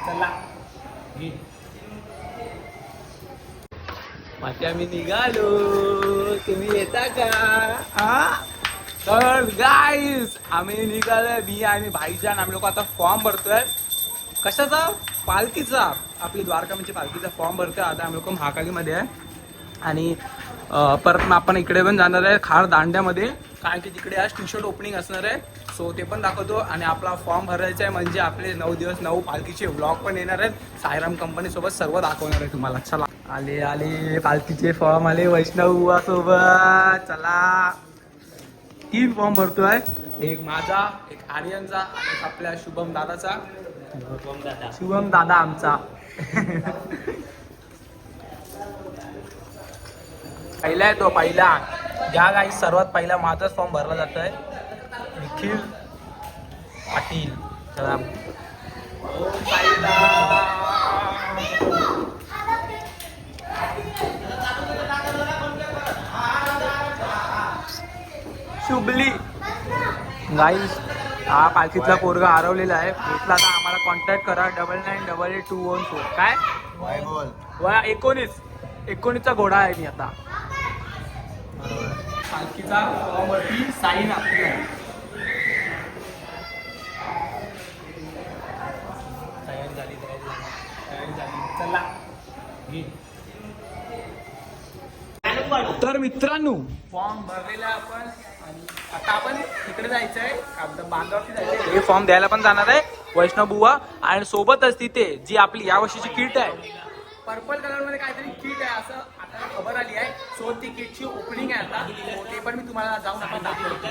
चला आता आम्ही निघालो, तुम्ही येता का? तर गाईस आम्ही निघालोय, मी आणि भाईजान. आम्ही लोक आता फॉर्म भरतोय. कशाचा? पालखीचा. आपली द्वारकामाची पालखीचा फॉर्म भरतोय. आता आम्ही लोक महाकालीमध्ये आहे आणि परत मग आपण इकडे पण जाणार आहे खार दांड्यामध्ये, कारण की तिकडे आज टी शर्ट ओपनिंग असणार आहे. सो ते पण दाखवतो आणि आपला फॉर्म भरायचा आहे. म्हणजे आपले 9 दिवस 9 पालखीचे व्लॉग पण येणार आहेत. साईराम कंपनीसोबत सर्व दाखवणार आहे तुम्हाला. चला आले पालखीचे फॉर्म आले वैष्णव बुवा सोबत. चला 3 फॉर्म भरतोय, एक माझा, एक आर्यनचा आणि एक आपल्या शुभम दादाचा. शुभम दादा आमचा. पहिला आहे तो, पहिला. ज्या काही सर्वात पहिला माझाच फॉर्म भरला जातोय, निखिल पाटील. चला शुभली. गाईस हा पालखीतला पोरगा हरवलेला आहे. भेटला तर आम्हाला कॉन्टॅक्ट करा. 99882114. काय 19चा घोडा आहे मी आता. पालखीचा फॉर्मवरती साईन आपली आहे. तयारी झाली. चला तर मित्रांनो फॉर्म भरलेला आपण आणि आता आपण तिकडे जायचंय, बांधावरती जायचंय. हे फॉर्म द्यायला पण जाणार आहे वैष्णव बुवा. आणि सोबतच तिथे जी आपली या वर्षीची किट आहे, पर्पल कलर मध्ये काहीतरी किट आहे असं आता खबर आली आहे. सो ती किटची ओपनिंग आहे आता, ते पण मी तुम्हाला जाऊन आपण दाखवतो.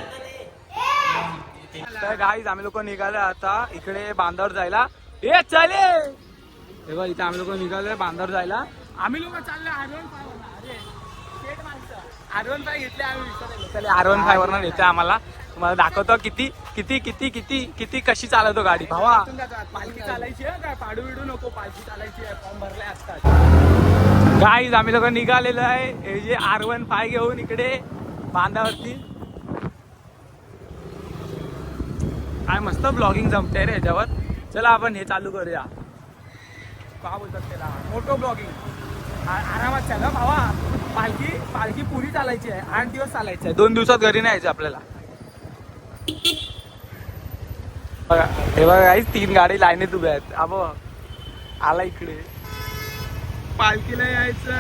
तर गाईज आम्ही लोक निघाले आता इकडे बांधावर जायला. हे चले तेव्हा इथे आम्ही लोक निघालोय बांधावर जायला. आम्ही लोक चालले R15 घेतले आम्ही. R15 वरनं येतोय आम्हाला. तुम्हाला दाखवतो किती किती किती किती किती कशी चालवतो गाडी भावा. पालखी चालायची आहे काय, पाडू बिडू नको, पालखी चालायची आहे. फॉर्म भरलाय आता. गाईज आम्ही लोक निघालेलो आहे हे जे R15 घेऊन इकडे बांधावरती. काय मस्त ब्लॉगिंग जमते रे ह्याच्यावर. चला आपण हे चालू करूया. का बोलतात त्याला, मोटो ब्लॉगिंग. आरामात चाल भावा. पालखी पुरी चालायची आहे. 8 दिवस चालायचं आहे. 2 दिवसात घरी नाही यायचं आपल्याला. बघा हे बघा गाईस 3 गाडी लाईनीत उभ्या आहेत. अबो आला इकडे पालखीला यायचं.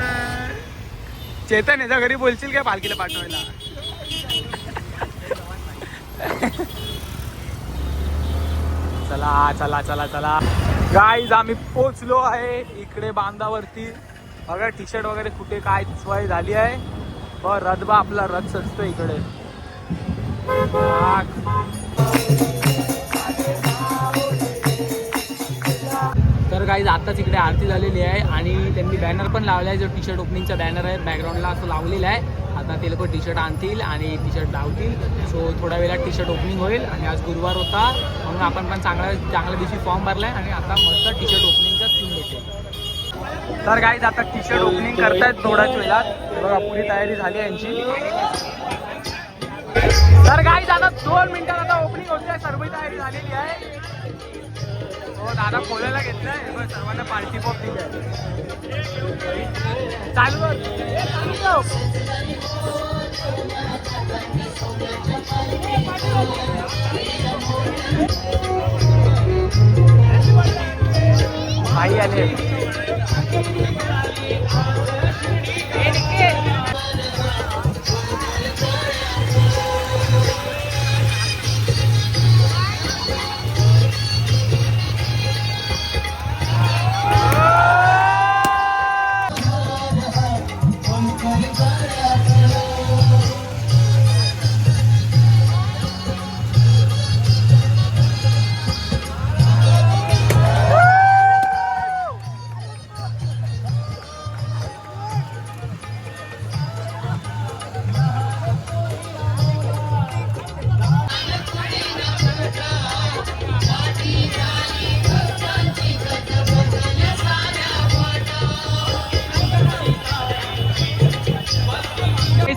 चेतन याच्या घरी बोलशील काय पालखीला पाठवायला? चला चला चला चला गाईज आम्ही पोचलो आहे इकडे बांधावरती. बघा टी शर्ट वगैरे कुठे काय सोय झाली आहे. बघ रथ बा आपला रथ सजतो इकडे. तर गाईज आताच इकडे आरती झालेली आहे आणि त्यांनी बॅनर पण लावला आहे. जो टी शर्ट ओपनिंगचा बॅनर आहे बॅकग्राऊंडला असं लावलेला आहे. आता ते लोक टी शर्ट आणतील आणि टी शर्ट लावतील. सो थोड्या वेळात टी शर्ट ओपनिंग होईल. आणि आज गुरुवार होता म्हणून आपण पण चांगल्या दिवशी फॉर्म भरलाय आणि आता मस्त टी शर्ट ओपनिंगचा सीन भेटेल. तर गाईज आता टी शर्ट ओपनिंग करतायत थोड्याच वेळात. बघा पुरी तयारी झाली यांची. तर गाईज आता 2 मिनिटात आता ओपनिंग होते. सर्व तयारी झालेली आहे. हो दादा खोलायला घेतलंय. सर्वांना पार्टी पॉप दिली चालू. भाई आले.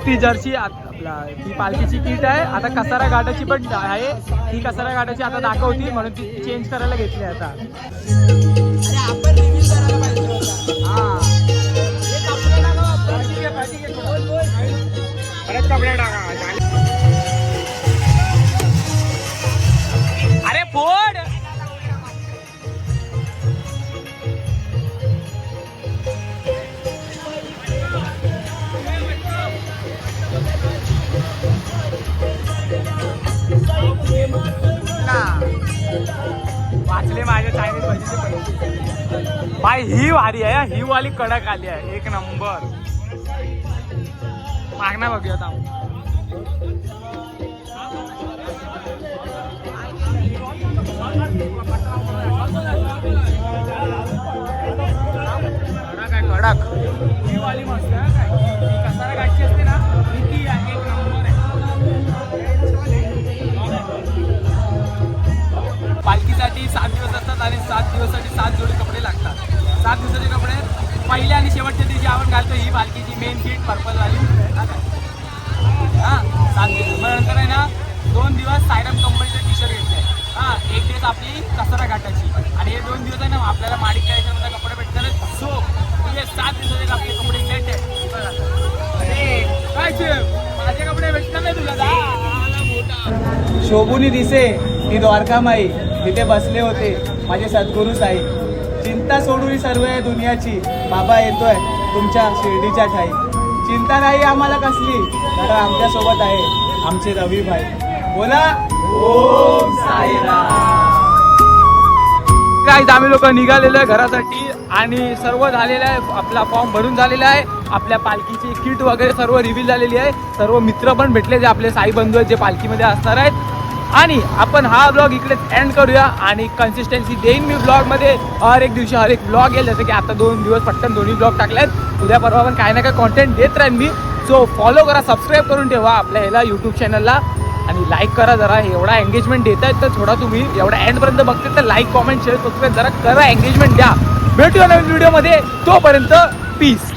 ती जर्सी आपला ती पालखीची किट आहे. आता कसारा घाटाची पण आहे. ती कसारा घाटाची आता दाखवती म्हणून ती चेंज करायला घेतली आता. अरे आपण रिव्ह्यू करायला पाहिजे होता. हा हे कपडे टाका आपण. ठीक आहे बोल परत कपडे टाका. अरे फोड. वाचले माझ्या चायनीज भजीचे पैसे. भाई ही वारी आहे, ही वाली कडक आली आहे, एक नंबर. मागणा बघूया आता. कडक ही वाली मस्त आहे. काय कसारा गाठची असते ना ती आहे, एक नंबर आहे. पालखीसाठी 7 दिवस असतात आणि 7 दिवसासाठी 7 जोडी कपडे लागतात. 7 दिवसाचे कपडे पहिल्या आणि शेवटच्या दिवशी आपण घालतो ही पालखीची मेन किट पर्पल वाली. हां 7 दिवस. मग नंतर आहे ना 2 दिवस सायरम कंपनीचं टी शर्ट घेतलं आहे. हां 1 दिवस आपली कसारा घाटाची आणि हे 2 दिवस आहे ना आपल्याला माडिक याच्यामध्ये कपडे भेटतात. सो म्हणजे 7 दिवसाचे आपले कपडे सेट आहे. काय माझे कपडे भेटणार नाही तुला. शोभुनी दिसे ती द्वारकामाई, तिथे बसले होते माझे सद्गुरू साई. चिंता सोडून सर्व आहे दुनियाची, बाबा येतोय तुमच्या शिर्डीच्या ठाई. चिंता नाही आम्हाला कसली, कारण आमच्या सोबत आहे आमचे रवी भाई. बोला ओम साईराम. गाईज आम्ही लोक निघालेलो आहे घरासाठी आणि सर्व झालेलं आहे. आपला फॉर्म भरून झालेला आहे. आपल्या पालखीची किट वगैरे सर्व रिव्हील झालेली आहे. सर्व मित्र पण भेटले जे आपले साई बंधू आहेत जे पालखीमध्ये असणार आहेत. आणि आपण हा ब्लॉग इकडेच एंड करूया आणि कन्सिस्टन्सी देईन मी ब्लॉगमध्ये. हर एक दिवशी हर एक ब्लॉग येईल. जसं की आता 2 दिवस पटकन 2 ब्लॉग टाकले आहेत. उद्या परवा पण काही ना काही कॉन्टेंट देत राहीन मी. सो फॉलो करा, सबस्क्राईब करून ठेवा आपल्या ह्याला यूट्यूब चॅनलला आणि लाईक करा. जरा एवढा एंगेजमेंट देत आहेत तर थोडा तुम्ही एवढा एंडपर्यंत बघते तर लाईक कॉमेंट शेअर सबस्क्राईब जरा करा, एंगेजमेंट द्या. भेटूया नवीन व्हिडिओमध्ये. तोपर्यंत पीस.